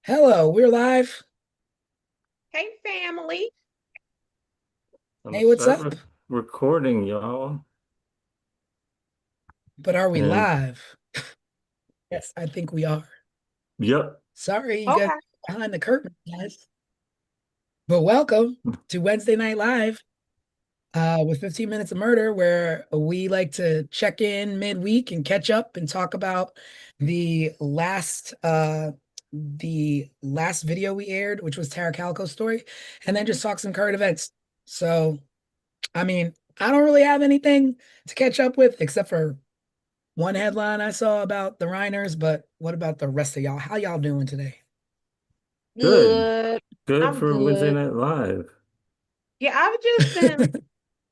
Hello, we're live. Hey, family. I'm Hey, what's up? recording, y'all. But are we And live? Yes, I think we are. yep, Sorry, you got Okay. behind the curtain, guys. But welcome to Wednesday Night Live with 15 Minutes of Murder, where we like to check in midweek and catch up and talk about the last video we aired, which was Tara Calico's story, and then just talk some current events. So, I mean, I don't really have anything to catch up with except for one headline I saw about the Reiners, but what about the rest of y'all? How y'all doing today? good. Good. Good I'm for Wednesday good. Night Live. Yeah, I've just been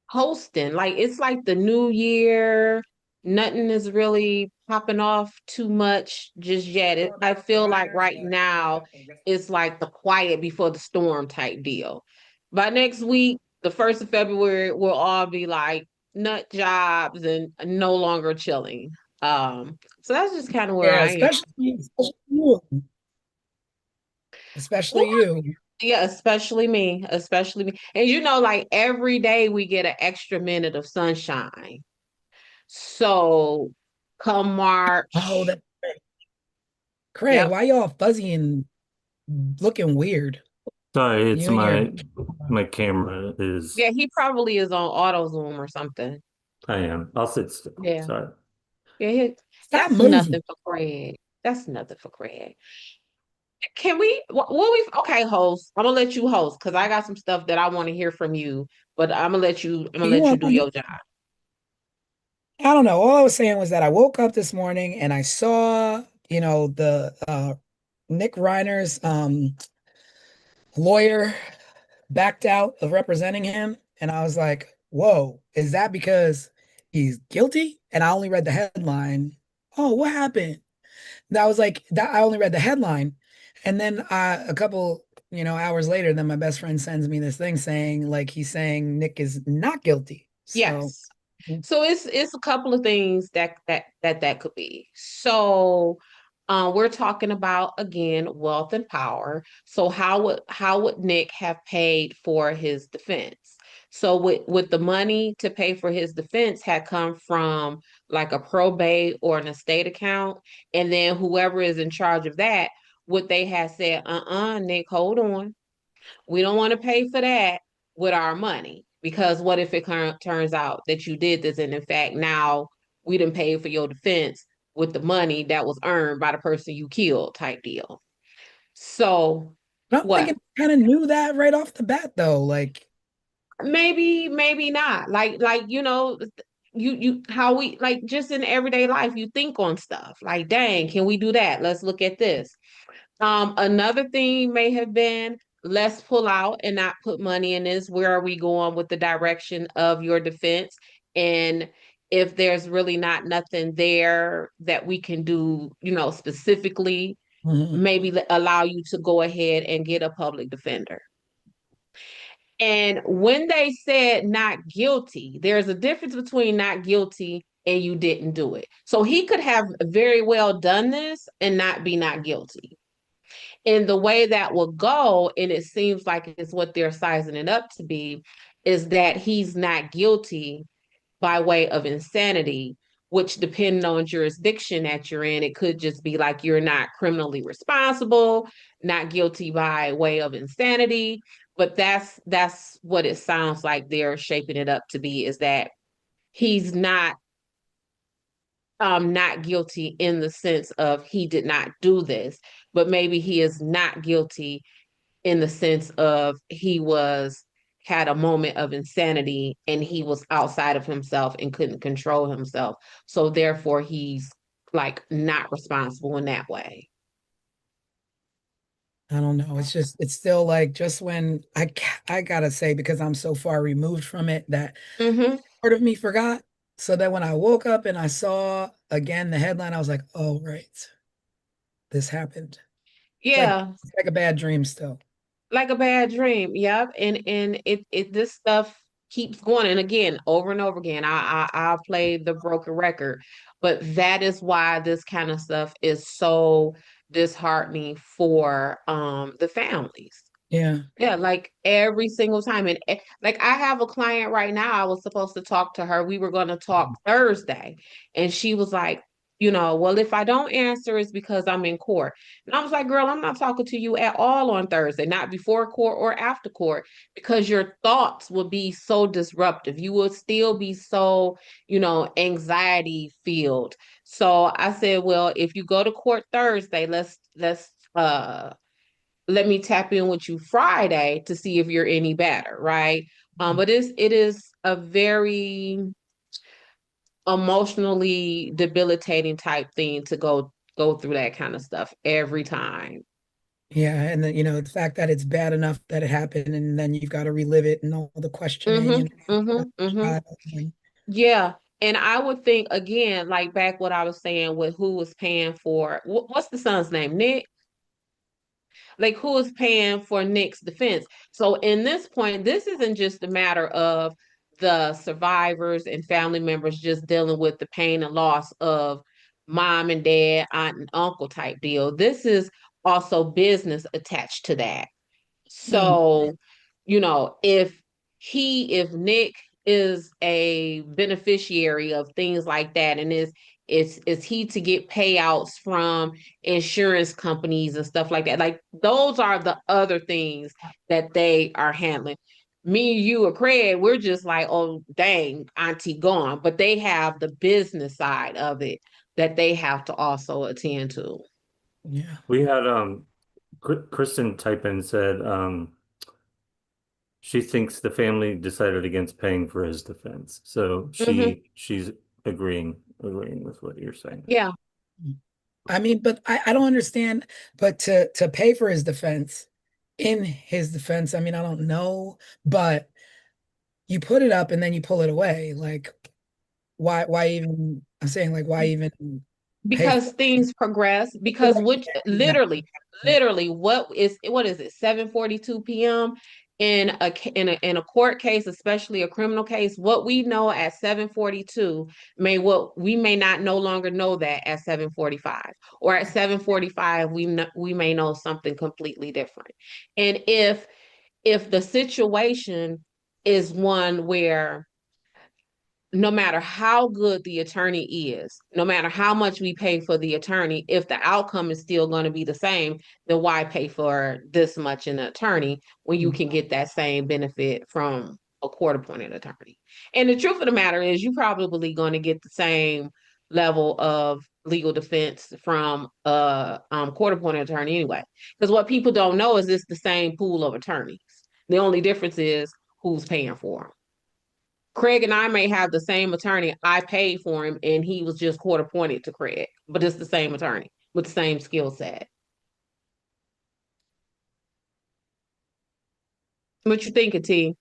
hosting. Like it's like the new year. Nothing is really popping off too much just yet. I feel like right now it's like the quiet before the storm type deal. By next week, the 1st of February, we'll all be like nut jobs and no longer chilling. So that's just kind of where Yeah, I am. especially you. Especially you. Yeah, especially me. And like every day we get an extra minute of sunshine. So come Oh, March, that Craig, yep. why y'all fuzzy and looking weird? Sorry, it's You and your my camera is. Yeah, he probably is on auto zoom or something. I am. I'll sit still. Yeah. Sorry. Yeah, stop that's moving. nothing for Craig. That's nothing for Craig. Can we, okay, host, I'm gonna let you host because I got some stuff that I want to hear from you, but I'm gonna You let you want do your job. I don't know. All I was saying was that I woke up this morning and I saw, the Nick Reiner's lawyer backed out of representing him. And I was like, whoa, is that because he's guilty? And I only read the headline. Oh, what happened? That was like that I only read the headline. And then a couple, hours later, then my best friend sends me this thing saying like he's saying Nick is not guilty. So Yes. So it's a couple of things that could be. So we're talking about again wealth and power. So how would Nick have paid for his defense? So with the money to pay for his defense had come from like a probate or an estate account, and then whoever is in charge of that, what they had said, Nick, hold on. We don't want to pay for that with our money because what if it turns out that you did this and in fact now we didn't pay for your defense with the money that was earned by the person you killed type deal. So I don't think what? it kind of knew that right off the bat though. Like, Maybe not. Like you how we like just in everyday life you think on stuff like dang, can we do that? Let's look at this. Another thing may have been let's pull out and not put money in this. Where are we going with the direction of your defense? And if there's really not nothing there that we can do, specifically, mhm. maybe allow you to go ahead and get a public defender. And when they said not guilty, there's a difference between not guilty and you didn't do it. So he could have very well done this and not be not guilty. And the way that will go, and it seems like it's what they're sizing it up to be, is that he's not guilty by way of insanity, which depending on jurisdiction that you're in, it could just be like you're not criminally responsible, not guilty by way of insanity. But that's what it sounds like they're shaping it up to be, is that he's not guilty in the sense of he did not do this, but maybe he is not guilty in the sense of he was had a moment of insanity and he was outside of himself and couldn't control himself. So therefore he's like not responsible in that way. I don't know. It's still like just when I gotta say because I'm so far removed from it that Mm-hmm. part of me forgot. So that when I woke up and I saw again the headline, I was like, oh right, this happened. It's like Yeah, it's like a bad dream still. like a bad dream. Yep. And it this stuff keeps going. And again, over and over again, I'll play the broken record. But that is why this kind of stuff is so disheartening for the families. Yeah. Yeah, like every single time. And like I have a client right now, I was supposed to talk to her. We were going to talk Thursday. And she was like, well, if I don't answer, it's because I'm in court. And I was like, girl, I'm not talking to you at all on Thursday, not before court or after court, because your thoughts will be so disruptive. You will still be so, anxiety filled. So I said, well, if you go to court Thursday, let me tap in with you Friday to see if you're any better, right? But it is a very emotionally debilitating type thing to go through that kind of stuff every time. Yeah, and then the fact that it's bad enough that it happened, and then you've got to relive it and all the questioning Mm-hmm. and Mm-hmm. Mm-hmm. and Yeah. And I would think again, like back what I was saying with who was paying for what's the son's name? Nick? Like who is paying for Nick's defense? So in this point, this isn't just a matter of the survivors and family members just dealing with the pain and loss of mom and dad, aunt and uncle type deal. This is also business attached to that. mm, So, if Nick is a beneficiary of things like that and is he to get payouts from insurance companies and stuff like that. Like those are the other things that they are handling. Me, you, or Craig, we're just like, oh dang, auntie gone. But they have the business side of it that they have to also attend to. yeah. We had Kristen type in said she thinks the family decided against paying for his defense. So Hmm. she's agreeing with what you're saying. Yeah. I mean, but I don't understand, but to pay for his defense, in his defense, I mean, I don't know, but you put it up and then you pull it away. Like, why even, I'm saying, like, why even pay for Because things progress, it? because which Exactly. literally what is it, 7:42 p.m. In a court case, especially a criminal case, what we know at 7:42 what we may not no longer know that at 7:45, or at 7:45 we may know something completely different. And if the situation is one where no matter how good the attorney is, no matter how much we pay for the attorney, if the outcome is still going to be the same, then why pay for this much in an attorney when you can get that same benefit from a court appointed attorney? And the truth of the matter is, you're probably going to get the same level of legal defense from a court appointed attorney anyway. Because what people don't know is it's the same pool of attorneys. The only difference is who's paying for them. Craig and I may have the same attorney. I paid for him and he was just court appointed to Craig, but it's the same attorney with the same skill set. What you thinking, T?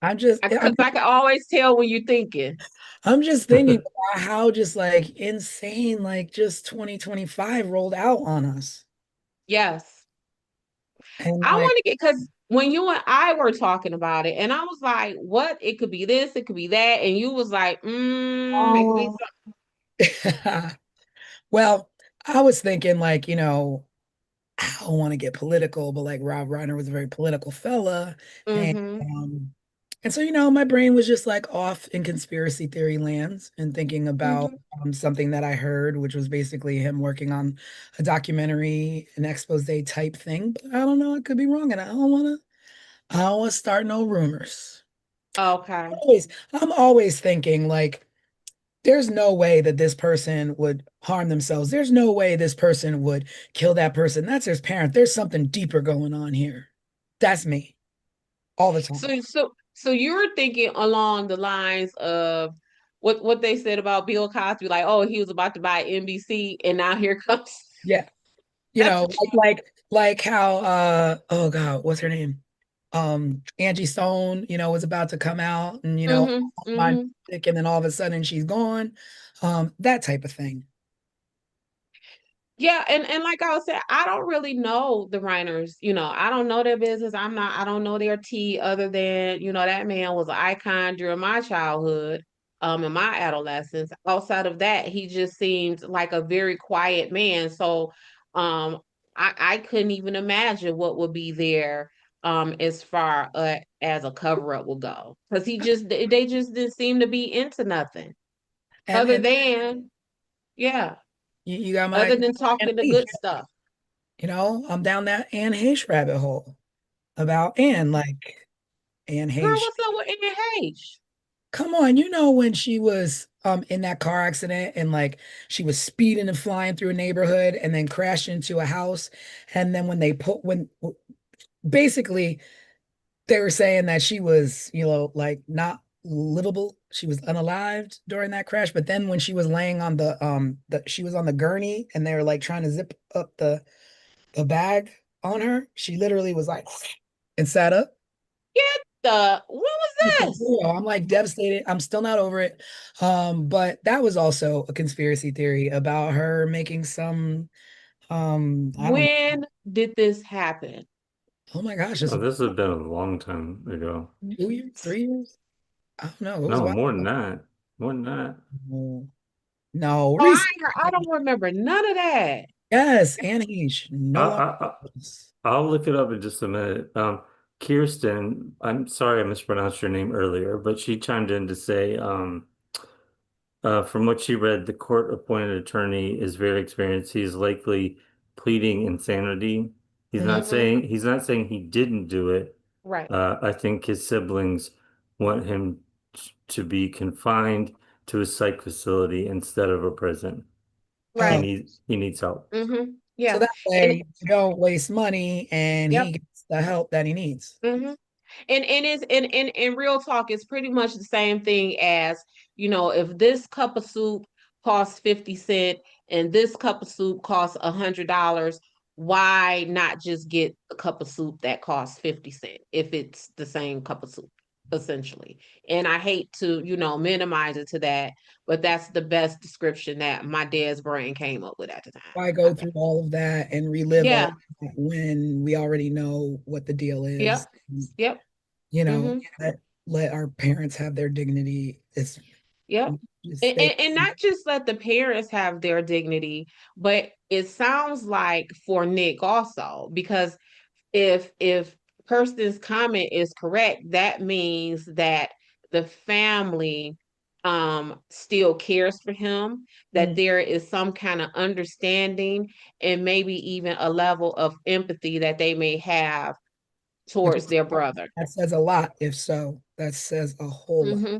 I'm just, Because I can always tell when you're thinking. I'm just thinking about how just like insane, like just 2025 rolled out on us. Yes. And I like, want to get, because when you and I were talking about it, and I was like, what? It could be this, it could be that. And you was like, it could be oh, well, I was thinking like, I don't want to get political, but like Rob Reiner was a very political fella. And something. and so, my brain was just like off in conspiracy theory lands and thinking about Hmm. something that I heard, which was basically him working on a documentary, an expose type thing. But I don't know, I could be wrong, and I don't want to start no rumors. Okay. I'm always thinking like there's no way that this person would harm themselves. There's no way this person would kill that person. That's his parent. There's something deeper going on here. That's me all the time. So you were thinking along the lines of what they said about Bill Cosby, like, oh, he was about to buy NBC, and now here comes. Yeah. That's what you. Like how oh God, what's her name? Angie Stone, was about to come out and Hmm. my Hmm. music, and then all of a sudden she's gone. That type of thing. Yeah, and like I was saying, I don't really know the Reiners. I don't know their business. I don't know their tea other than, that man was an icon during my childhood, and my adolescence. Outside of that, he just seemed like a very quiet man. So, Um, I couldn't even imagine what would be there as far as a cover up will go. Because they just didn't seem to be into nothing other And than, yeah, you got my other than Anne talking the Heche. good stuff. I'm down that Anne Heche rabbit hole about Anne, like Anne Girl, Heche. what's up with NH? Come on, when she was in that car accident and like she was speeding and flying through a neighborhood and then crashed into a house, and then when basically they were saying that she was, like not livable. She was unalived during that crash. But then when she was laying on she was on the gurney and they were like trying to zip up the bag on her, she literally was like and sat up. Get what was Like, for this? real. I'm like devastated. I'm still not over it. But that was also a conspiracy theory about her making some I don't know. When did this happen? Oh my gosh, it's Oh, this has been a long time ago. 2 years, 3 years. I don't know. It was a No, while more than ago. that. More than that. No, Oh, recent. I don't remember none of that. Yes, Anne Heche, I, no longer I, I- with us. I'll look it up in just a minute. Kirsten, I'm sorry I mispronounced your name earlier, but she chimed in to say, from what she read, the court-appointed attorney is very experienced. He is likely pleading insanity. Hmm. He's not saying he didn't do it. Right. I think his siblings want him to be confined to a psych facility instead of a prison. Oh, Right. He needs help. so Yeah. that And way you don't waste money and he yep. gets the help that he needs. Hmm. And it's in real talk, it's pretty much the same thing as, if this cup of soup costs 50 cents and this cup of soup costs $100, why not just get a cup of soup that costs 50 cents if it's the same cup of soup, essentially? And I hate to, minimize it to that, but that's the best description that my dad's brain came up with at the time. Why go through all of that and relive all Yeah. of that when we already know what the deal is? Yep. Yep. You know, Hmm. let our parents have their dignity. Yep. It's And, they and, and not just let the parents have their dignity, but it sounds like for Nick also, because if Kirsten's comment is correct, that means that the family still cares for him, that mm, there is some kind of understanding and maybe even a level of empathy that they may have which towards their brother. that says a lot. If so, that says a whole lot. Hmm.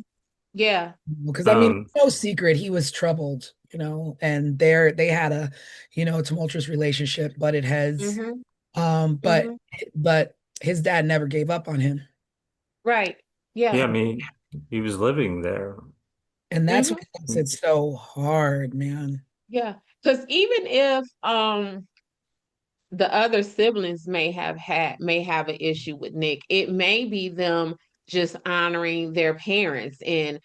Yeah. Because I mean, Um, it's no secret he was troubled, and they had a, tumultuous relationship, but it has, Hmm. but Hmm. but his dad never gave up on him, Right. yeah, Yeah. I mean, he was living there. and that's what Hmm. makes it so hard, man. Yeah. Because even if the other siblings may have an issue with Nick, it may be them just honoring their parents. And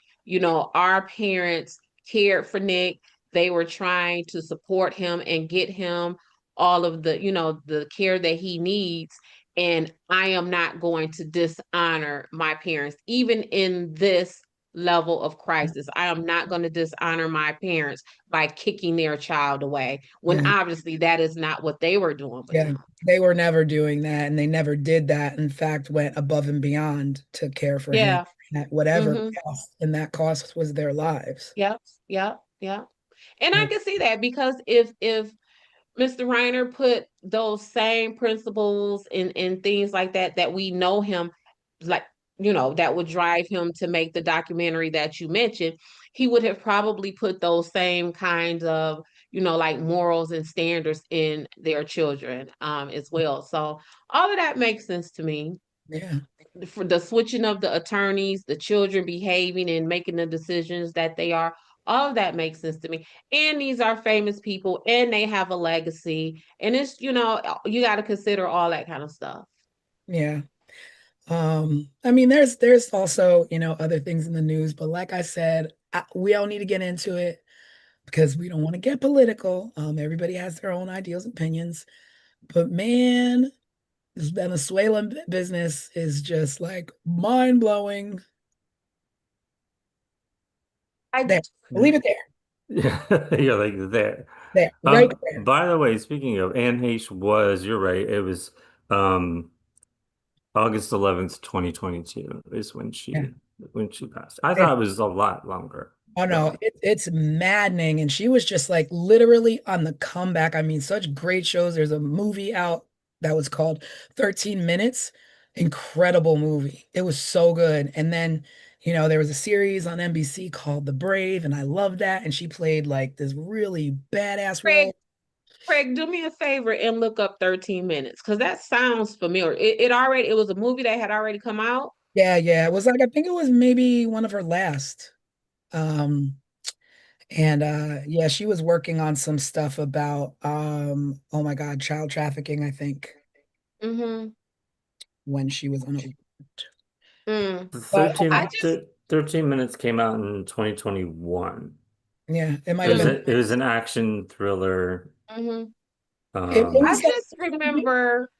our parents cared for Nick. They were trying to support him and get him all of the care that he needs. And I am not going to dishonor my parents even in this level of crisis. I am not going to dishonor my parents by kicking their child away when Yeah, obviously that is not what they were doing with yeah. him. They were never doing that, and they never did that. In fact, went above and beyond to care for him Yeah. at whatever Mm-hmm. cost, and that cost was their lives. Yep. Yep. Yep. And I Yeah, can see that because if Mr. Reiner put those same principles and things like that we know him, like, that would drive him to make the documentary that you mentioned, he would have probably put those same kinds of, like morals and standards in their children as well. So all of that makes sense to me. yeah, For the switching of the attorneys, the children behaving and making the decisions that they are, all of that makes sense to me. And these are famous people and they have a legacy. And it's, you got to consider all that kind of stuff. yeah. I mean, there's also, other things in the news, but like I said, we don't need to get into it because we don't want to get political. Everybody has their own ideals and opinions, but man, this Venezuelan business is just like mind blowing. I There, leave it there. You're like there. There, right there. By the way, speaking of Anne Heche you're right. It was um August 11th, 2022 is Yeah. when she passed. I thought it was a lot longer Oh no, though. it's maddening. And she was just like literally on the comeback. I mean, such great shows. There's a movie out that was called 13 Minutes. Incredible movie. It was so good. And then, there was a series on NBC called The Brave, and I loved that. And she played like this really badass Craig, role. Craig, do me a favor and look up 13 minutes because that sounds familiar. It was a movie that had already come out. Yeah, yeah. It was like I think it was maybe one of her last. Um, and yeah, she was working on some stuff about oh my God, child trafficking, I think, Mm-hmm. when she was unaware. Mm. The But I just 13 minutes came out in 2021. yeah, it might have been. It was an action thriller. mhm. It I Um was like just remember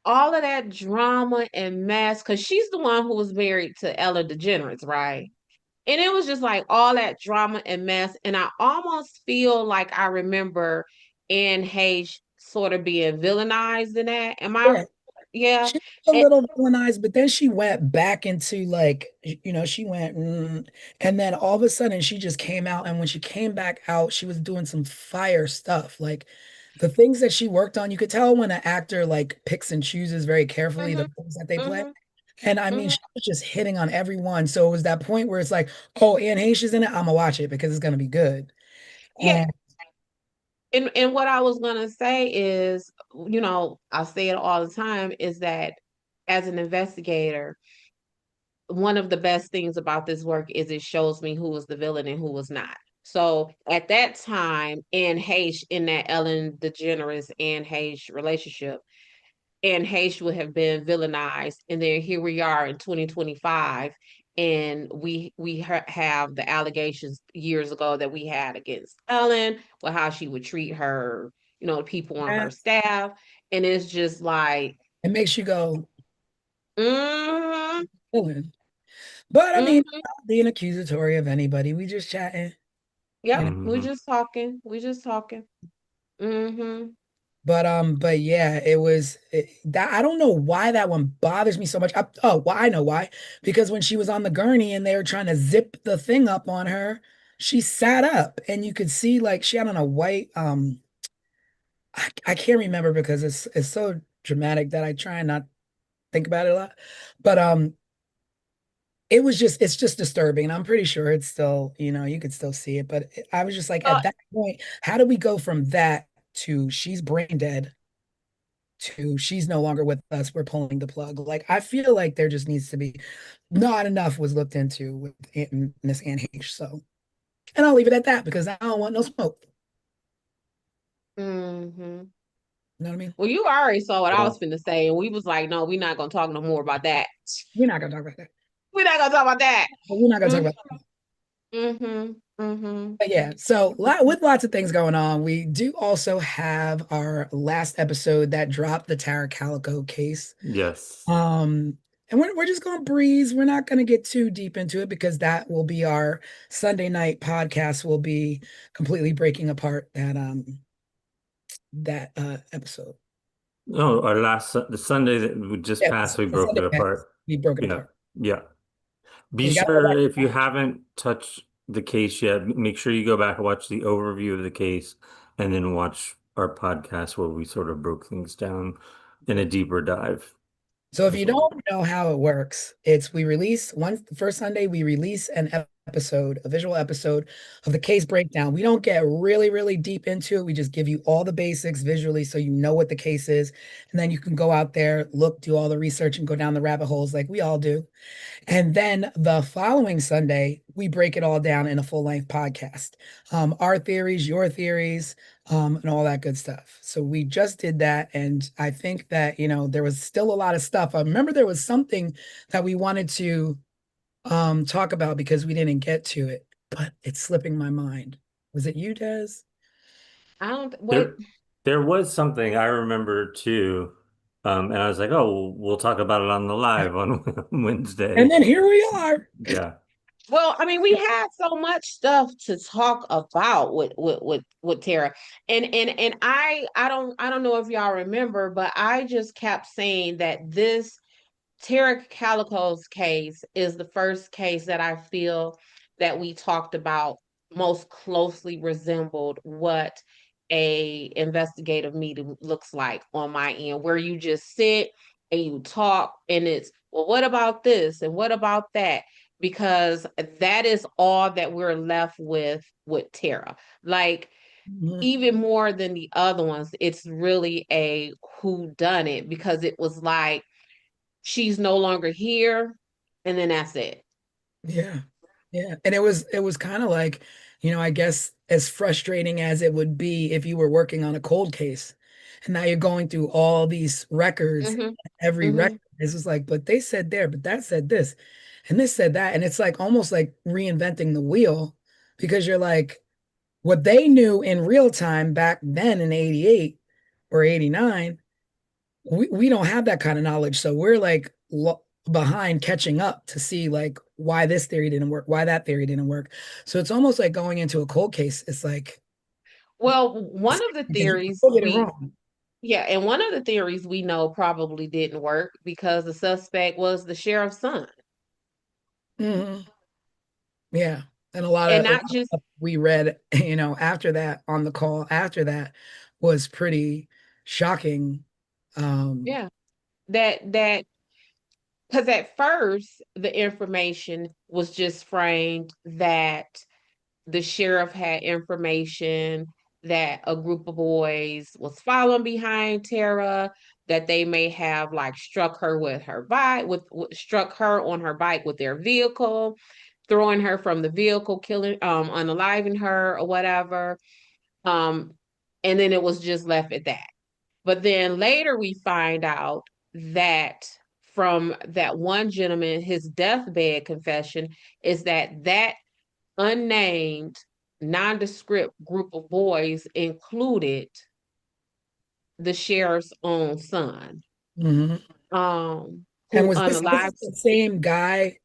all of that drama and mess because she's the one who was married to Ella DeGeneres, right? And it was just like all that drama and mess. And I almost feel like I remember Anne Hayes sort of being villainized in that. Am I? yeah, Yeah. she was a And, little villainized, but then she went back into like, she went, and then all of a sudden she just came out. And when she came back out, she was doing some fire stuff. Like the things that she worked on, you could tell when an actor like picks and chooses very carefully the mhm, things that they play. mhm, And I mean, mhm. she was just hitting on everyone. So it was that point where it's like, oh, Anne Heche is in it. I'm gonna watch it because it's gonna be good. Yeah. And And what I was gonna say is, I say it all the time, is that as an investigator, one of the best things about this work is it shows me who was the villain and who was not. So at that time, Anne Heche in that Ellen DeGeneres Anne Heche relationship, Anne Heche would have been villainized, and then here we are in 2025, and have the allegations years ago that we had against Ellen, with how she would treat her, people on yeah, her staff, and it's just like, it makes you go, mm-hmm, villain. But I mean, mm-hmm. not being accusatory of anybody. We just chatting, you know. Yep, we're mhm. just talking. We're just talking. Mm-hmm. But yeah, that I don't know why that one bothers me so much. Oh, well, I know why. Because when she was on the gurney and they were trying to zip the thing up on her, she sat up and you could see like she had on a white I can't remember because it's so dramatic that I try and not think about it a lot. But it's just disturbing. And I'm pretty sure it's still, you could still see it. But I was just like, Uh, at that point, how do we go from that to she's brain dead to she's no longer with us, we're pulling the plug? Like, I feel like there just needs to be not enough was looked into with Miss Anne Heche. So, and I'll leave it at that because I don't want no smoke. mm-hmm. You know what I mean? Well, you already saw what I was Well, finna say, and we was like, no, we're not gonna talk no more about that. We're not gonna talk about that. We're not gonna talk about that. But we're not gonna talk Mm-hmm. about that. Mm-hmm. Mm-hmm. But yeah, so with lots of things going on, we do also have our last episode that dropped the Tara Calico case. yes. Um, and we're just gonna breeze. We're not gonna get too deep into it because that will be our Sunday night podcast. Will be completely breaking apart that episode. Oh, the Sunday that would just Yeah, pass, we the broke Sunday it pass apart. be broken Yeah. apart. Yeah. So Be you gotta go sure if you back. haven't touched the case yet, make sure you go back and watch the overview of the case and then watch our podcast where we sort of broke things down in a deeper dive So if as you well. don't know how it works, it's we release once the first Sunday we release an episode, a visual episode of the case breakdown. We don't get really, really deep into it. We just give you all the basics visually so you know what the case is. And then you can go out there, look, do all the research and go down the rabbit holes like we all do. And then the following Sunday, we break it all down in a full length podcast. Our theories, your theories, and all that good stuff. So we just did that. And I think that, there was still a lot of stuff. I remember there was something that we wanted to talk about because we didn't get to it, but it's slipping my mind. Was it you, Des? I don't wait. There, there was something I remember too. And I was like, oh, we'll talk about it on the live on And Wednesday. then here we are. Yeah. Well, I mean, we had so much stuff to talk about with Tara, and I don't know if y'all remember, but I just kept saying that this Tara Calico's case is the first case that I feel that we talked about most closely resembled what a investigative meeting looks like on my end, where you just sit and you talk and it's, well, what about this and what about that? Because that is all that we're left with Tara. Like, Mhm. even more than the other ones, it's really a who done it, because it was like she's no longer here, and then that's it. Yeah. Yeah. And it was kind of like, I guess as frustrating as it would be if you were working on a cold case and now you're going through all these records, Mm-hmm. every record Mm-hmm. is just like, but they said there, but that said this, and this said that. And it's like almost like reinventing the wheel because you're like, what they knew in real time back then in 88 or 89, we don't have that kind of knowledge. So we're like behind catching up to see like why this theory didn't work, why that theory didn't work. So it's almost like going into a cold case. It's like Well, one of the because you can theories still get it we wrong. yeah, and one of the theories we know probably didn't work because the suspect was the sheriff's son. Mhm. Yeah. And a lot And of not just, stuff we read, after that on the call after that was pretty shocking. Um, yeah, that because at first the information was just framed that the sheriff had information that a group of boys was following behind Tara, that they may have like struck her with her bike, struck her on her bike with their vehicle, throwing her from the vehicle, killing, unaliving her or whatever. Um, and then it was just left at that. But then later we find out that from that one gentleman, his deathbed confession is that unnamed, nondescript group of boys included the sheriff's own son, mhm. And who was this unalived. the same guy?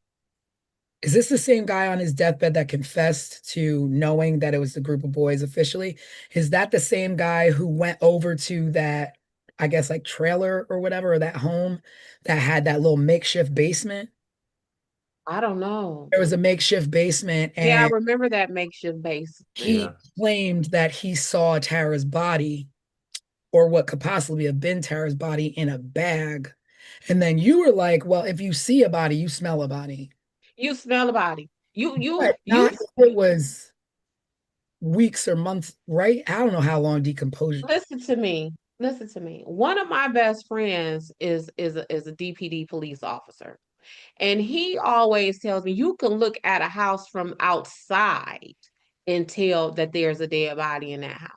Is this the same guy on his deathbed that confessed to knowing that it was the group of boys officially? Is that the same guy who went over to that, I guess, like trailer or whatever, or that home that had that little makeshift basement? I don't know. There was a makeshift basement, Yeah, I and remember that makeshift basement. Yeah. he claimed that he saw Tara's body, or what could possibly have been Tara's body, in a bag. And then you were like, well, if you see a body, you smell a body. You smell a body. But not if it was weeks or months, right? I don't know how long decomposure. listen to me. Listen to me. One of my best friends is a DPD police officer. And he always tells me you can look at a house from outside and tell that there's a dead body in that house.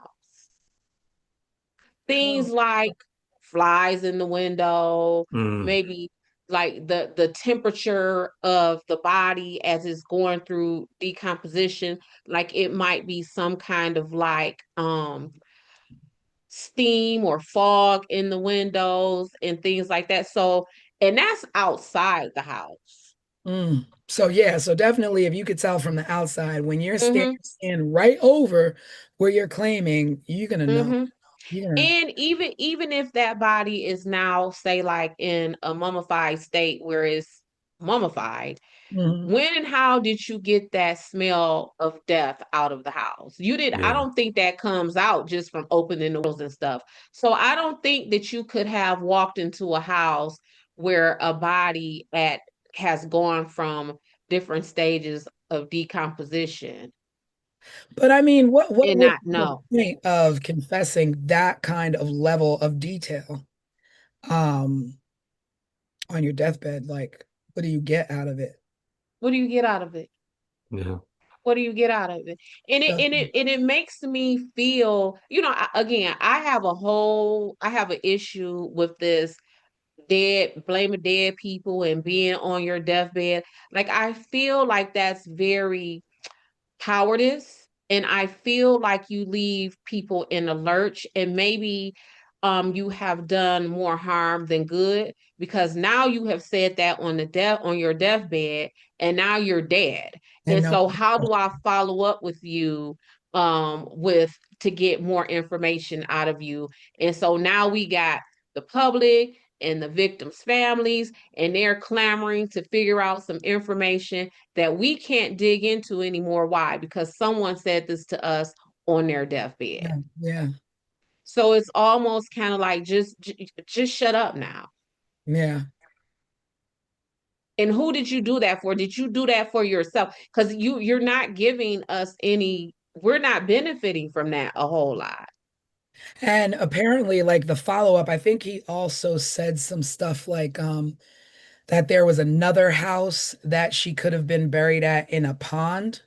Huh. Things like flies in the window, Mm. maybe like the temperature of the body as it's going through decomposition, like it might be some kind of like steam or fog in the windows and things like that. So, and that's outside the house. So yeah, so definitely if you could tell from the outside, when you're Mm-hmm. standing right over where you're claiming, you're gonna know. Mm-hmm. You're gonna. And even if that body is now, say, like in a mummified state where it's mummified, Mhm. when and how did you get that smell of death out of the house? You did. I Yeah. don't think that comes out just from opening the windows and stuff. So I don't think that you could have walked into a house where a body at has gone from different stages of decomposition But I mean, what and would not be the know. point of confessing that kind of level of detail um on your deathbed? Like, what do you get out of it? What do you get out of it? Yeah. What do you get out of it? And it So, and it and it makes me feel, again, I have an issue with this blaming dead people and being on your deathbed. Like, I feel like that's very cowardice, and I feel like you leave people in a lurch, and maybe you have done more harm than good, because now you have said that on your deathbed, and now you're dead. And And no, so how do I follow up with you with to get more information out of you? And so now we got the public and the victims' families, and they're clamoring to figure out some information that we can't dig into anymore. Why? Because someone said this to us on their deathbed. yeah, yeah, So it's almost kind of like just shut up now. yeah. And who did you do that for? Did you do that for yourself? Because you're not giving us any, we're not benefiting from that a whole lot. And apparently, like the follow-up, I think he also said some stuff like that there was another house that she could have been buried at in a pond.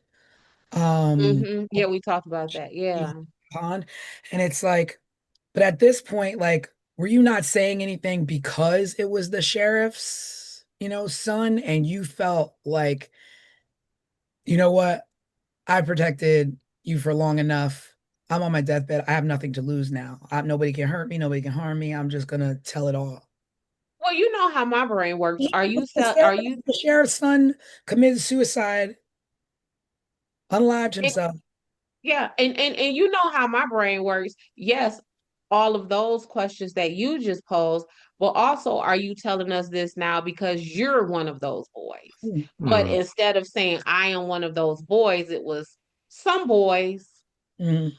Yeah, we talked about that. Yeah. Pond. And it's like, but at this point, like, were you not saying anything because it was the sheriff's, son, and you felt like, you know what? I protected you for long enough. I'm on my deathbed. I have nothing to lose now. Nobody can hurt me. Nobody can harm me. I'm just gonna tell it all. Well, you know how my brain works. Are you The sheriff's son committed suicide, unalived and, himself. yeah, and you know how my brain works. Yes, all of those questions that you just posed, but also are you telling us this now because you're one of those boys? Mm, But Mm. instead of saying I am one of those boys, it was some boys. mm.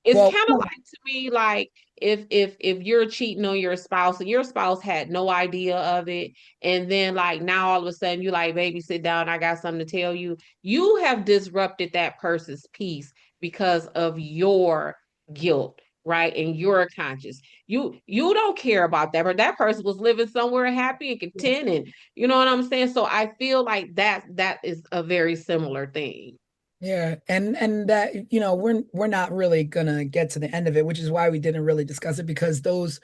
It's Well, kind of like, to me, like if you're cheating on your spouse and your spouse had no idea of it, and then like now all of a sudden you like, baby, sit down, I got something to tell you. You have disrupted that person's peace because of your guilt, right? And your conscience. You don't care about that, but that person was living somewhere happy and content, and you know what I'm saying? So I feel like that is a very similar thing. yeah, and that we're not really gonna get to the end of it, which is why we didn't really discuss it because those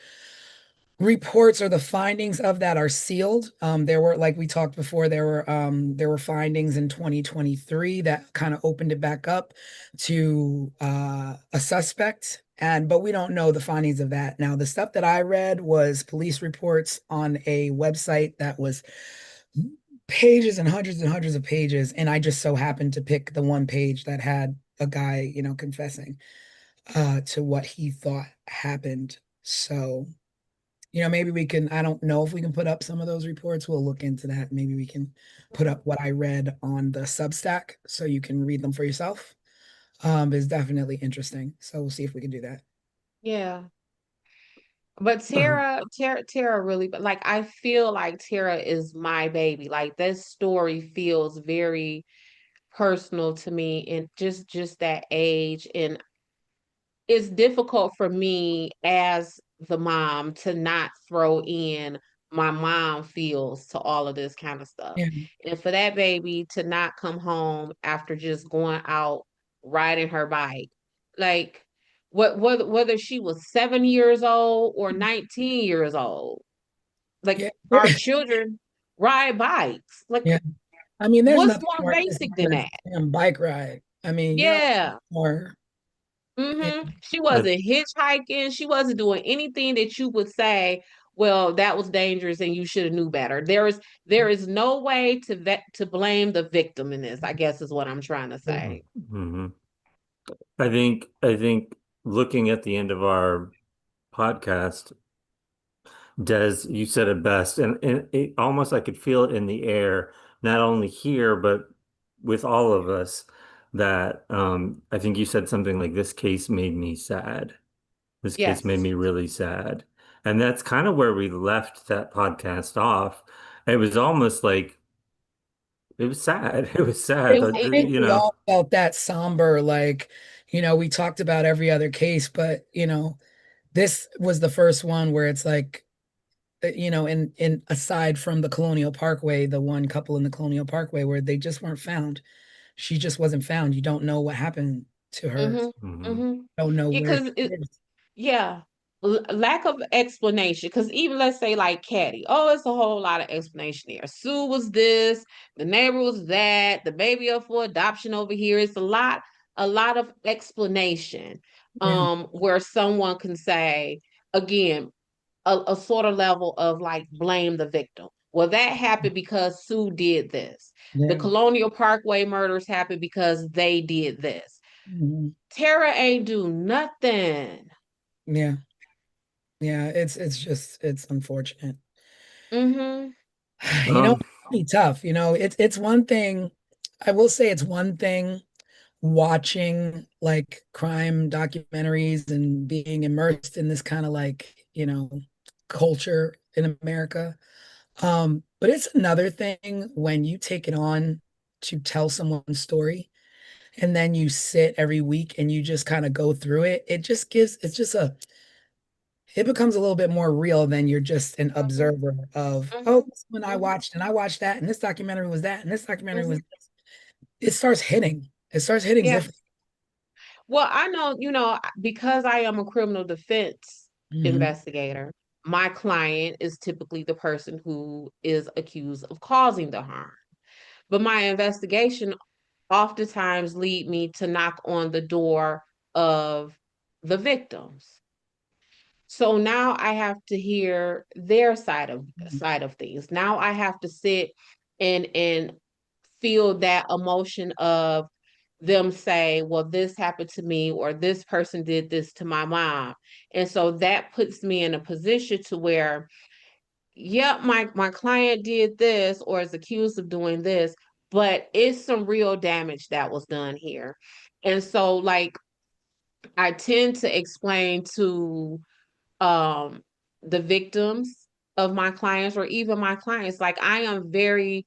reports or the findings of that are sealed. There were, like we talked before, there were findings in 2023 that kind of opened it back up to a suspect, but we don't know the findings of that. Now, the stuff that I read was police reports on a website that was pages and hundreds of pages, and I just so happened to pick the one page that had a guy, confessing to what he thought happened. So maybe we can, I don't know if we can put up some of those reports. We'll look into that. Maybe we can put up what I read on the Substack so you can read them for yourself. It's definitely interesting. So we'll see if we can do that. Yeah. But Tara really, but like I feel like Tara is my baby. Like this story feels very personal to me, and just that age, and it's difficult for me as the mom to not throw in my mom feels to all of this kind of stuff. Yeah. And for that baby to not come home after just going out riding her bike, like whether she was 7 years old or 19 years old, Yeah. like our children ride bikes. Yeah. Like, I mean, there's what's nothing more more innocent basic than than a that? damn bike ride. I mean, Yeah. more. Yeah. She I, wasn't hitchhiking. She wasn't doing anything that you would say, well, that was dangerous and you should have knew better. There is no way to blame the victim in this, I guess is what I'm trying to say. mhm. I think looking at the end of our podcast, Des, you said it best, and it almost I could feel it in the air, not only here but with all of us. That I think you said something like, "This case made me sad. This case made Yes. me really sad," and that's kind of where we left that podcast off. It was almost like it was sad. It was sad. It, it, I think we all felt that somber, like, we talked about every other case, but, this was the first one where it's like, in aside from the Colonial Parkway, the one couple in the Colonial Parkway where they just weren't found. She just wasn't found. You don't know what happened to her. mm-hmm, Mhm. mm-hmm. Don't know Yeah, where she because is. yeah, lack of explanation. Because even let's say like Caddy, oh, it's a whole lot of explanation here. Sue was this, the neighbor was that, the baby up for adoption over here. It's a lot of explanation. Yeah, Where someone can say, again, a sort of level of like blame the victim. Well, that happened because Sue did this. The Yeah. Colonial Parkway murders happened because they did this. Mhm. Tara ain't do nothing. Yeah. Yeah. It's just it's unfortunate. Mm-hmm. You know, Um, it's pretty tough. You know, it's one thing. I will say it's one thing watching like crime documentaries and being immersed in this kind of like, culture in America. But it's another thing when you take it on to tell someone's story and then you sit every week and you just kind of go through it. It becomes a little bit more real than you're just an Mm-hmm. observer of, oh, Mm-hmm. this one I Mm-hmm. watched and I watched that and this documentary was that and this documentary Mm-hmm. was this. It starts hitting. It starts hitting Yeah. different. Well, I know, because I am a criminal defense Mhm. investigator, my client is typically the person who is accused of causing the harm. But my investigation oftentimes lead me to knock on the door of the victims. So now I have to hear their side of things. Now I have to sit and feel that emotion of them say, well, this happened to me, or this person did this to my mom. And so that puts me in a position to where, yep, my client did this or is accused of doing this, but it's some real damage that was done here. And so like I tend to explain to um the victims of my clients, or even my clients, like I am very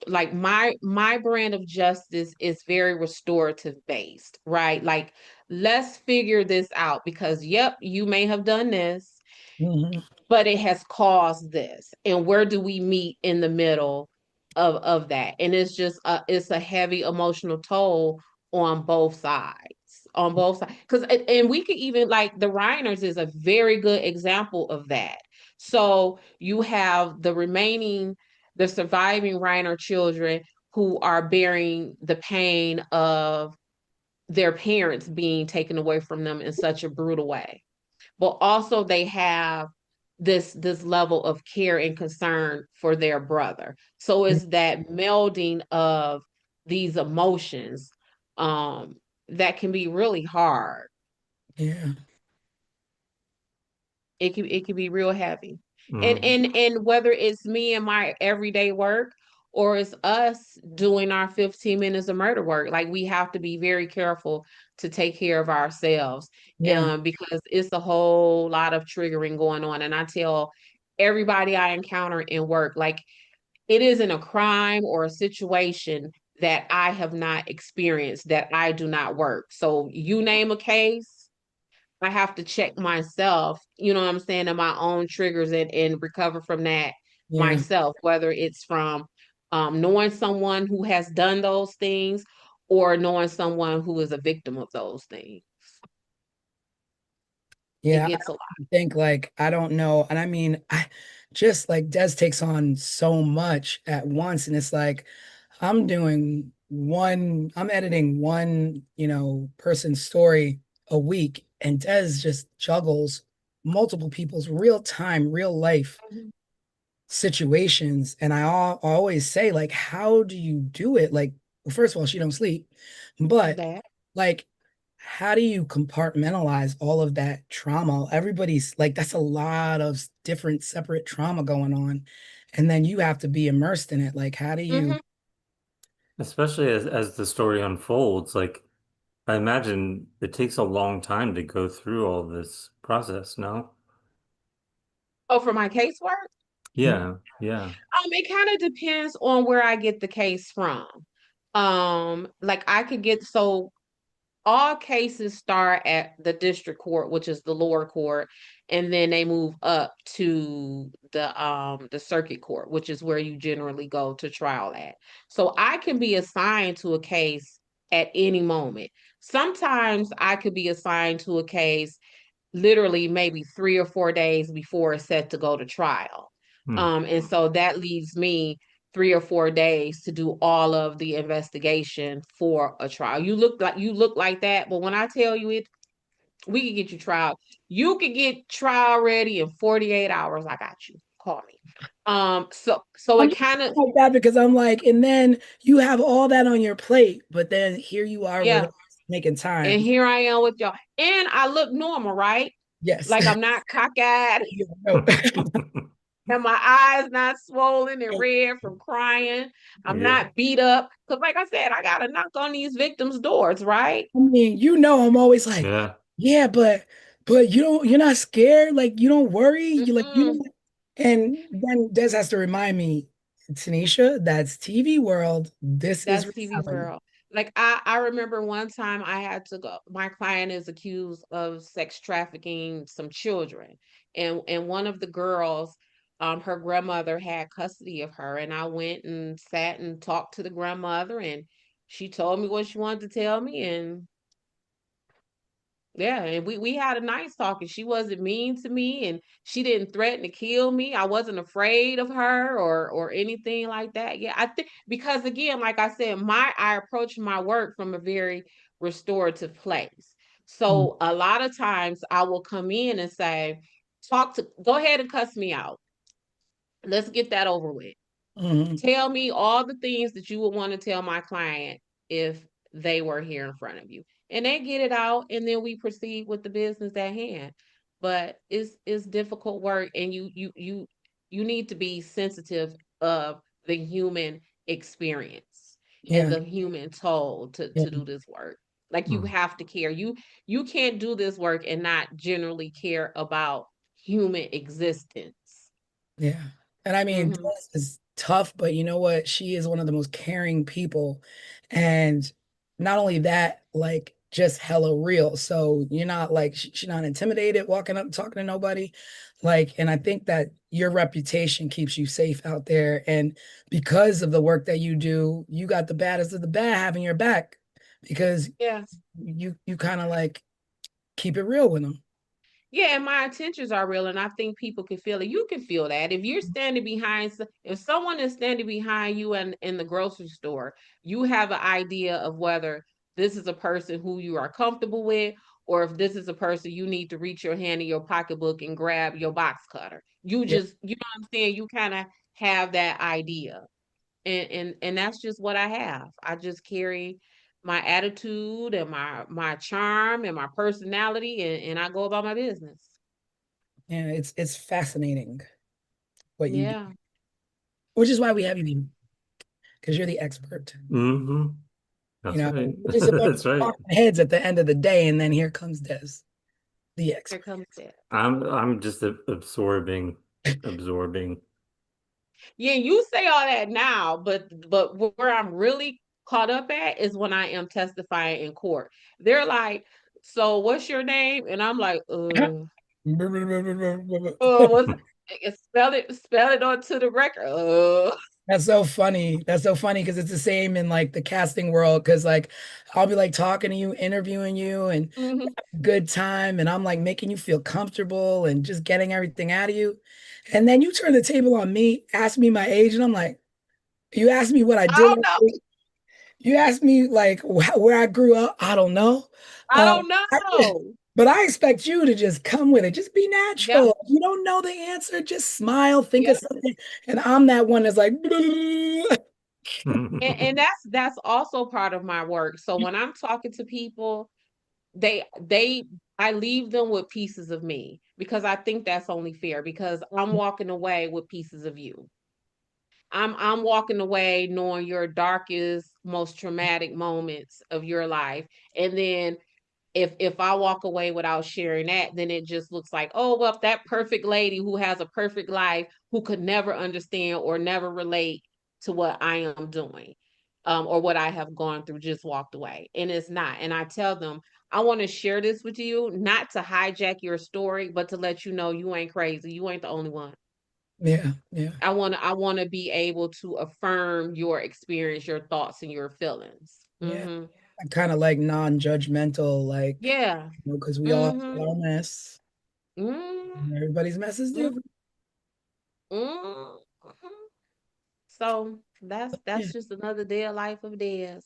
like my brand of justice is very restorative based, right? Like, let's figure this out, because yep, you may have done this, Mhm. but it has caused this, and where do we meet in the middle of that? And it's a heavy emotional toll on both sides, because and we could even, like, the Reiners is a very good example of that. So you have the surviving Reiner children who are bearing the pain of their parents being taken away from them in such a brutal way, but also they have this level of care and concern for their brother. So it's that melding of these emotions um that can be really hard. Yeah. It can be real heavy. And mm, and and whether it's me and my everyday work, or it's us doing our 15 minutes of murder work, like, we have to be very careful to take care of ourselves, Yeah. because it's a whole lot of triggering going on. And I tell everybody I encounter in work, like, it isn't a crime or a situation that I have not experienced that I do not work. So you name a case, I have to check myself, you know what I'm saying, and my own triggers, and recover from that Yeah. myself, whether it's from knowing someone who has done those things, or knowing someone who is a victim of those things. It Yeah. gets a lot. I think like I don't know. And I mean, I just like Des takes on so much at once. And it's like I'm editing one, person's story a week, and Des just juggles multiple people's real time, real life Mhm. situations. And always say, like, how do you do it? Like, well, first of all, she don't sleep, but That. like, how do you compartmentalize all of that trauma? Everybody's like, that's a lot of different separate trauma going on. And then you have to be immersed in it. Like, how do you? Hmm. especially as the story unfolds, like I imagine it takes a long time to go through all this process, no? Oh, for my casework, Yeah, yeah. it kind of depends on where I get the case from. Like, I could get, so all cases start at the district court, which is the lower court, and then they move up to the circuit court, which is where you generally go to trial at. So I can be assigned to a case at any moment. Sometimes I could be assigned to a case literally maybe 3 or 4 days before it's set to go to trial. Hmm. And so that leaves me 3 or 4 days to do all of the investigation for a trial. You look like that, but when I tell you, We can get you trial. You can get trial ready in 48 hours. I got you. Call me. So I'm it just kind of, like that because I'm like, and then you have all that on your plate, but then here you are with yeah. us making And time. here I am with y'all. And I look normal, right? Yes. Like I'm not cockeyed You know. and my eyes not swollen and red from crying. I'm Yeah. not beat up. Cause like I said, I gotta knock on these victims' doors, right? I mean, I'm always like, Yeah. yeah, but you're not scared, like you don't worry, you like you Mm-mm. don't. And then Des has to remind me, Tanisha, that's TV world. This is That's TV reality. world. Like I remember one time I had to go. My client is accused of sex trafficking some children, and one of the girls, her grandmother had custody of her, and I went and sat and talked to the grandmother, and she told me what she wanted to tell me, and yeah, and we had a nice talk, and she wasn't mean to me, and she didn't threaten to kill me. I wasn't afraid of her or anything like that. Yeah, I think because again, like I said, I approach my work from a very restorative place. So a lot of times I will come in and say, go ahead and cuss me out. Let's get that over with. Mhm. Tell me all the things that you would want to tell my client if they were here in front of you. And they get it out and then we proceed with the business at hand. But it's difficult work and you need to be sensitive of the human experience and Yeah, the human toll yeah, to do this work. Like you Mm. have to care. You can't do this work and not generally care about human existence. yeah. And I mean, Des Hmm. is tough, but you know what? She is one of the most caring people. And not only that, like just hella real. So you're not like she's not intimidated walking up talking to nobody. Like, and I think that your reputation keeps you safe out there. And because of the work that you do, you got the baddest of the bad having your back because Yeah. you kind of like keep it real with them. Yeah, and my intentions are real, and I think people can feel it. You can feel that if you're standing behind, if someone is standing behind you in the grocery store, you have an idea of whether this is a person who you are comfortable with, or if this is a person you need to reach your hand in your pocketbook and grab your box cutter. You Yeah, just, you know what I'm saying? You kind of have that idea, and that's just what I have. I just carry my attitude and my charm and my personality and I go about my business. yeah, it's fascinating what you do, Yeah. which is why we have you because you're the expert. Hmm. That's right. We're just a bunch That's of right. talking heads at the end of the day, and then here comes Des, the Here expert. comes that. I'm just absorbing. Yeah, you say all that now, but where I'm really caught up at is when I am testifying in court. They're like, "So what's your name?" And I'm like, what's spell it onto the record. That's so funny. That's so funny because it's the same in like the casting world. Because like I'll be like talking to you, interviewing you, and Mhm. good time, and I'm like making you feel comfortable and just getting everything out of you. And then you turn the table on me, ask me my age, and I'm like, you asked me what I I did. don't know. You asked me like where I grew up. I don't know. I Um, don't I, know. but I expect you to just come with it. Just be Yep. natural. If you don't know the answer, just smile, think of Yep. something. And I'm that one that's like, And that's also part of my work. So when I'm talking to people, they I leave them with pieces of me because I think that's only fair because I'm walking away with pieces of you. I'm walking away knowing your darkest, most traumatic moments of your life. And then if I walk away without sharing that, then it just looks like, oh, well, that perfect lady who has a perfect life who could never understand or never relate to what I am doing, or what I have gone through, just walked away. And it's not. And I tell them, I want to share this with you, not to hijack your story, but to let you know you ain't crazy. You ain't the only one. yeah, yeah, I want to be able to affirm your experience, your thoughts, and your feelings. yeah. Hmm. I kind of like non-judgmental, like, Yeah. because we all have Hmm. our mess. Hmm. Everybody's mess is different. Hmm. So that's Yeah. just another day of life of theirs.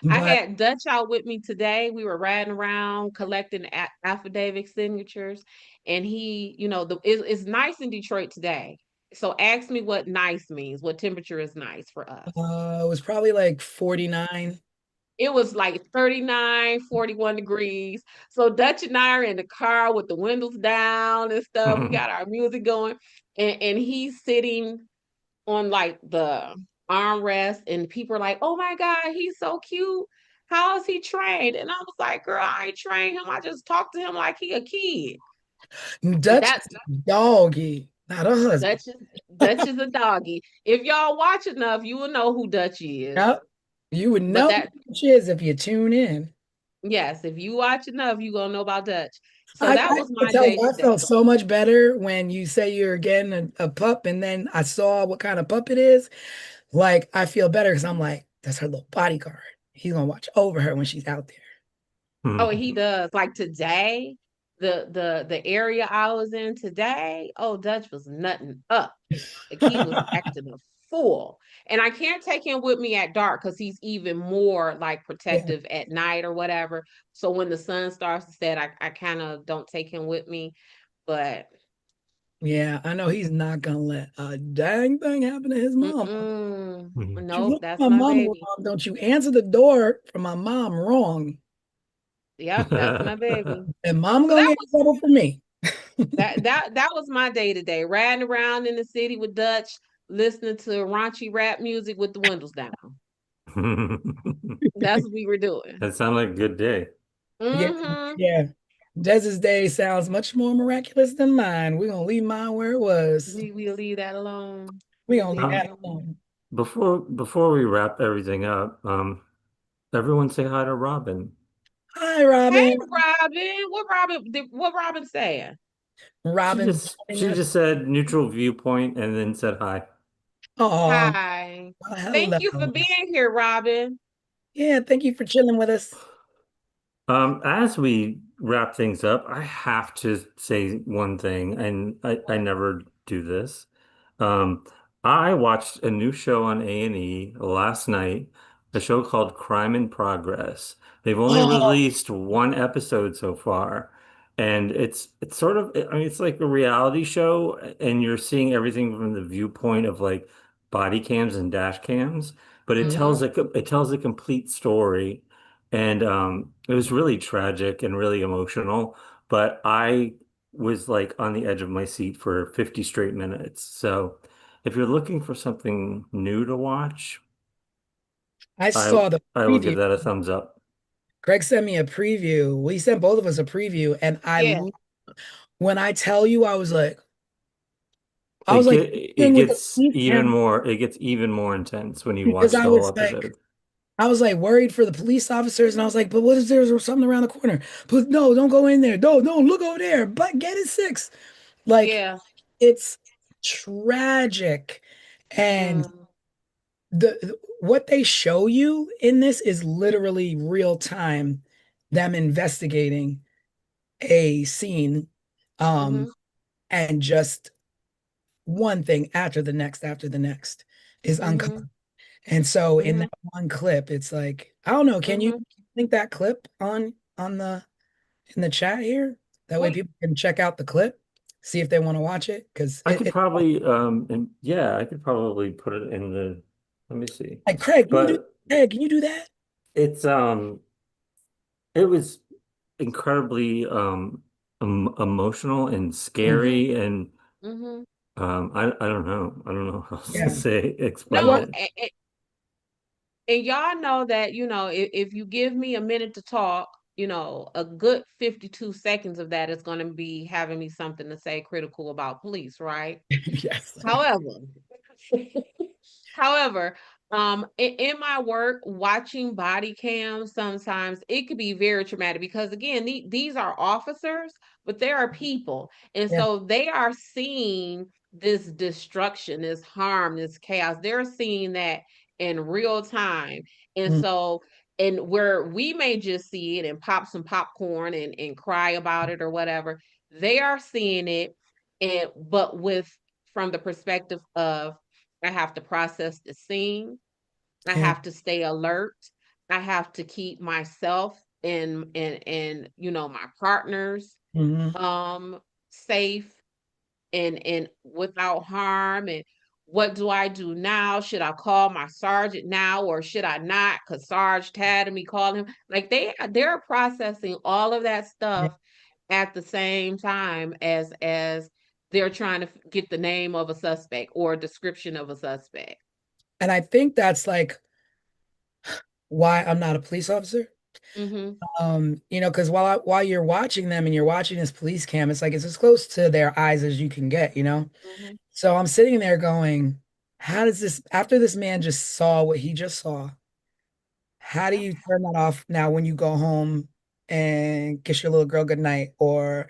I But had Dutch out with me today. We were riding around collecting affidavit signatures, and it's nice in Detroit today. So ask me what nice means. What temperature is nice for us? it was probably like 49. It was like 39, 41 degrees. So Dutch and I are in the car with the windows down and stuff. We got our music going, and he's sitting on like the armrest, and people are like, "Oh my God, he's so cute. How is he trained?" And I was like, "Girl, I ain't trained him. I just talked to him like he a kid." But Dutch that is doggy, not a husband. Dutch is Dutch is a doggy. If y'all watch enough, you will know who Dutch is. Yep. You would But know that who Dutch is if you tune in. Yes, if you watch enough, you gonna know about Dutch. So I that can was my tell you, day I felt today. so much better when you say you're getting a pup, and then I saw what kind of pup it is. Like, I feel better because I'm like, that's her little bodyguard. He's gonna watch over her when she's out there. Oh, he does. Like today, the area I was in today, oh, Dutch was nutting up. Like he was acting a fool. And I can't take him with me at dark because he's even more like Yeah, protective at night or whatever. So when the sun starts to set, I kind of don't take him with me. But yeah, I know he's not gonna let a dang thing happen to his mom. You nope, look that's my my mom baby. wrong, don't you answer the door for my mom wrong, Yep, that's my baby. and mom So gonna that get in trouble for me. that was my day today, riding around in the city with Dutch, listening to raunchy rap music with the windows down. That's what we were doing. That sounded like a good day. Yeah, Mm-hmm. yeah. Dez's day sounds much more miraculous than mine. We're gonna leave mine where it was. We'll leave that alone. We're We'll gonna leave leave that Um, that alone. alone. before we wrap everything up, everyone say hi to Robin. Hi, Hey, Robin. Robin. What Robin saying? Robin's joining She us. just said neutral viewpoint and then said hi. Oh, Hi. Thank hello. you for being here, Robin. Yeah, thank you for chilling with us. As we wrap things up, I have to say one thing, and I never do this. Um, I watched a new show on A&E last night, a show called Crime in Progress. They've only Oh, released one episode so far, and it's sort of, I mean, it's like a reality show, and you're seeing everything from the viewpoint of like body cams and dash cams, but Mm-hmm. it tells a complete story. And it was really tragic and really emotional, but I was like on the edge of my seat for 50 straight minutes. So if you're looking for something new to watch, I I saw the I will give preview. that a thumbs up. Greg sent me a preview. We sent both of us a preview, and Yeah. when I tell you, I was like It dealing with the gets police camera it gets even more intense when you because watch the whole episode. I was like worried for the police officers, and I was like, but what if there's something around the corner? But no, don't go in there. No, look over there. But get it six. Like Yeah. it's tragic, and Mm. what they show you in this is literally real time them investigating a scene, Mm-hmm. um, and just one thing after the next is Mm-hmm. uncovered. And so in Mm-hmm. that one clip, it's like, I don't know, can you Mm-hmm. link that clip on the in the chat here? That way Wait. people can check out the clip, see if they want to watch it. Because I could probably and yeah, I could probably put it in the let me see. like Craig, But Can you do that? it's it was incredibly emotional and Mhm. scary and Mm-hmm. I don't know how else to Yeah. say I explain No, wa- it. and y'all know that, if you give me a minute to talk, a good 52 seconds of that is going to be having me something to say critical about police, right? yes. However, however, in my work, watching body cams sometimes it could be very traumatic because again, these are officers, but they are people, and Yeah. so they are seeing this destruction, this harm, this chaos. They're seeing that in real time, and Mm, so and where we may just see it and pop some popcorn and cry about it or whatever, they are seeing it, and but with from the perspective of I have to process the scene. I yeah. have to stay alert. I have to keep myself and my partners Hmm. safe and without harm. And what do I do now? Should I call my sergeant now or should I not? Because Sarge had me call him. Like they're processing all of that Yeah. stuff at the same time as they're trying to get the name of a suspect or a description of a suspect. And I think that's like why I'm not a police officer. Mm-hmm. Because while you're watching them and you're watching this police cam, it's like it's as close to their eyes as you can get, you know? Mm-hmm. So I'm sitting there going, how does this, after this man just saw what he just saw, how do Yeah. you turn that off now when you go home and kiss your little girl goodnight or,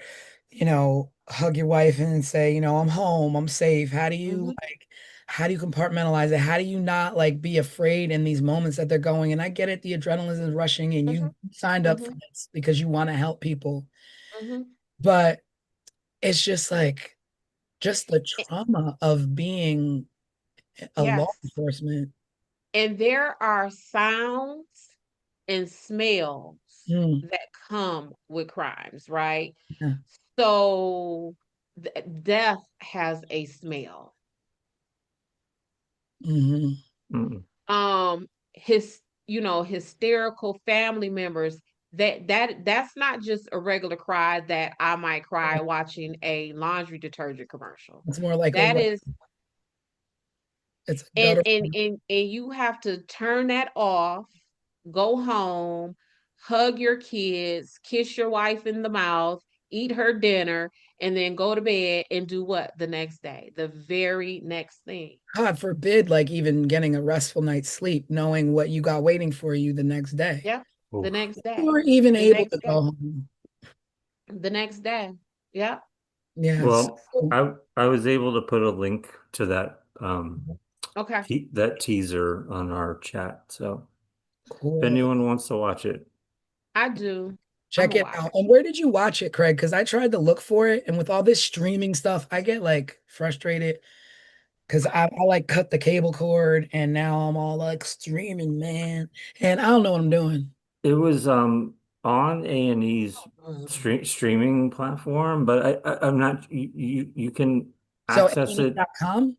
hug your wife and say, I'm home, I'm safe? Mm-hmm. How do you compartmentalize it? How do you not like be afraid in these moments that they're going? And I get it, the adrenaline is rushing and Mm-hmm. you signed up for Mm-hmm. this because you want to help people. Mm-hmm. But it's just like, just the trauma of being a law Yes. enforcement. And there are sounds and smells Mm, that come with crimes, right? yeah. So death has a smell. Hmm. Mm. His hysterical family members, that's not just a regular cry that I might cry watching a laundry detergent commercial. It's more like That is it's a and gutter. and and and you have to turn that off, go home, hug your kids, kiss your wife in the mouth, eat her dinner, and then go to bed and do what the next day? The very next thing. God forbid, like even getting a restful night's sleep, knowing what you got waiting for you the next day. Yeah. The Oof. next Or day. even The able to next day. go home. The next day. Yeah. Yes. Well, So I was able to put a link to Okay. that teaser on our chat. So if cool. anyone wants to watch it, I do. I'm Check gonna it out. watch. And where did you watch it, Craig? Because I tried to look for it, and with all this streaming stuff, I get like frustrated because I like cut the cable cord, and now I'm all like streaming, man, and I don't know what I'm doing. it was on A&E's streaming platform, but I'm not you can So access it. A&E.com.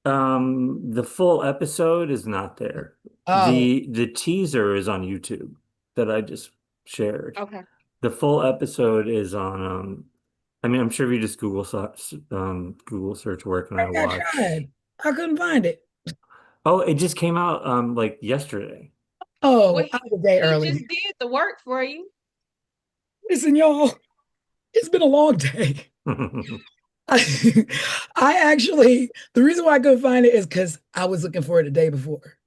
The full episode is not there. Oh, The teaser is on YouTube that I just shared. Okay. The full episode is on I mean, I'm sure if you just Google search where can I Craig, I watch? tried. I couldn't find it. Oh, it just came out like yesterday. Well, Oh, I he, was a day he just early. did the work for you. Listen, y'all, it's been a long day. I, I actually, the reason why I couldn't find it is because I was looking for it the day before.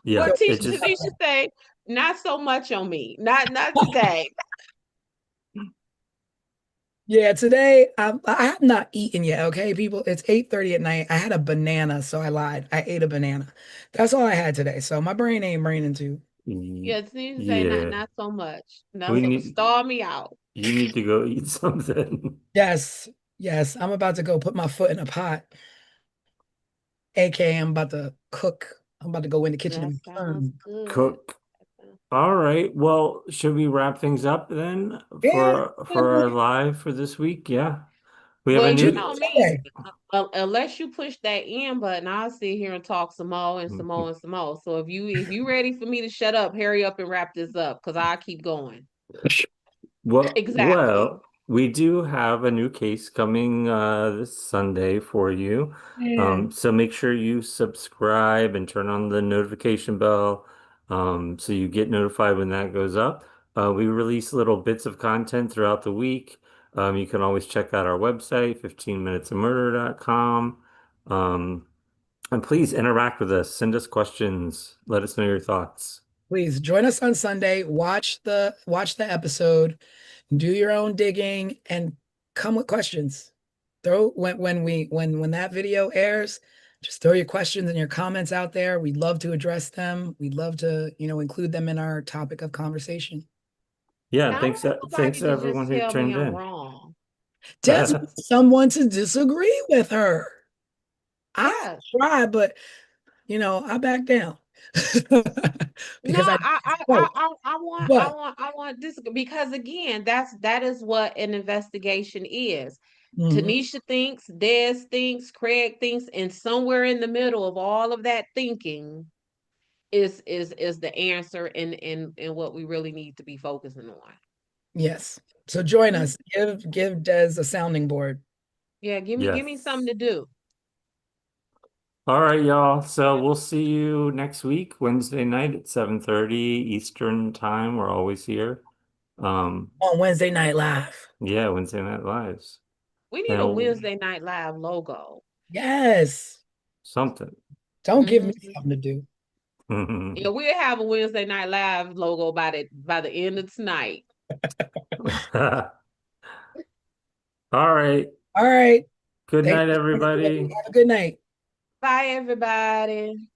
Yeah, Well, So, it just Tanisha say, not so much on me. Not today. yeah, today I have not eaten yet. Okay, people, it's 8:30 at night. I had a banana, so I lied. I ate a banana. That's all I had today. So my brain ain't braining too. Yeah, Tanisha say yeah. not so much. Not We so need stall me out. You need to go eat something. Yes, yes, I'm about to go put my foot in a pot. AKA, I'm about to cook. I'm about to go in the kitchen That and sounds burn. good. Cook. All right. Well, should we wrap things up then Yeah, for our live for this week? Yeah. We have Well, a you new know me. Sunday. Unless you push that end button, I'll sit here and talk some more and some more and some more. So if you ready for me to shut up, hurry up and wrap this up because I'll keep going. Exactly. We do have a new case coming this Sunday for you. Yeah. So make sure you subscribe and turn on the notification bell so you get notified when that goes up. We release little bits of content throughout the week. You can always check out our website, 15minutesofmurder.com. Um, and please interact with us. Send us questions. Let us know your thoughts. Please join us on Sunday. Watch the episode. Do your own digging and come with questions. Throw when that video airs, just throw your questions and your comments out there. We'd love to address them. We'd love to, include them in our topic of conversation. Yeah, I and don't want thanks nobody to to everyone just who tell me turned I'm in. wrong. Des wants someone to disagree with her. I Yeah. try, but I back down. No, because I spoke. But I want this because again, that is what an investigation is. mhm, Tanisha thinks, Des thinks, Craig thinks, and somewhere in the middle of all of that thinking is the answer and what we really need to be focusing on. yes. So join Mm, us. Give Des a sounding board. yeah, give me something Yes. to do. All right, y'all. So we'll see you next week, Wednesday night at 7:30 Eastern time. We're always here. Um, On Wednesday Night Live. yeah, Wednesday Night Lives. We need a And Wednesday Night Live logo. Yes. something. Don't give me Mhm. something to do. Yeah, we'll have a Wednesday Night Live logo by the end of tonight. All right. All right. Good Thanks night, for joining, everybody. everybody. Have a good night. Bye, everybody.